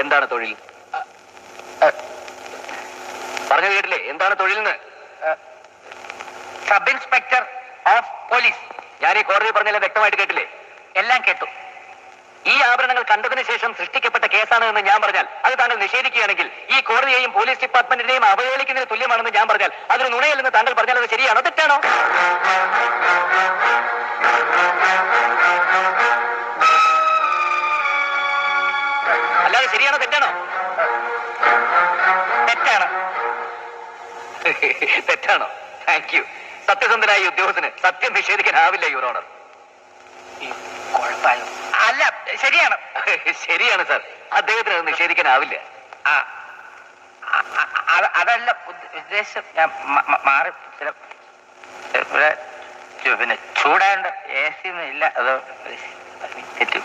എന്താണ് തൊഴിൽ? പറഞ്ഞു കേട്ടില്ലേ? എന്താണ് തൊഴിൽ? Sub inspector of police. ഞാൻ ഈ കോടതി പറഞ്ഞാലും വ്യക്തമായിട്ട് കേട്ടില്ലേ? എല്ലാം കേട്ടു. ഈ ആഭരണങ്ങൾ കണ്ടതിന് ശേഷം സൃഷ്ടിക്കപ്പെട്ട കേസാണ് എന്ന് ഞാൻ പറഞ്ഞാൽ അത് താങ്കൾ നിഷേധിക്കുകയാണെങ്കിൽ ഈ കോടതിയെയും പോലീസ് ഡിപ്പാർട്ട്മെന്റിനെയും അവഹേളിക്കുന്നതിന് തുല്യമാണെന്ന് ഞാൻ പറഞ്ഞാൽ അതൊരു നുണയല്ലെന്ന് താങ്കൾ പറഞ്ഞാൽ അത് ശരിയാണോ തെറ്റാണോ? അല്ലാതെ ശരിയാണോ തെറ്റാണോ? തെറ്റാണ്. തെറ്റാണോ? Thank you. സത്യസന്ധനായ ഉദ്യോഗസ്ഥന് സത്യം നിഷേധിക്കാനാവില്ല യുവർ ഓണർ. കുഴപ്പമായോ? അല്ല, ശരിയാണ്. ശരിയാണ് സാർ, അദ്ദേഹത്തിന് അത് നിഷേധിക്കാനാവില്ല. അതല്ല ഉദ്ദേശം. ഞാൻ മാറി ഇവിടെ പിന്നെ ചൂടാണ്ട് AC ഒന്നും ഇല്ല, അത് തെറ്റി.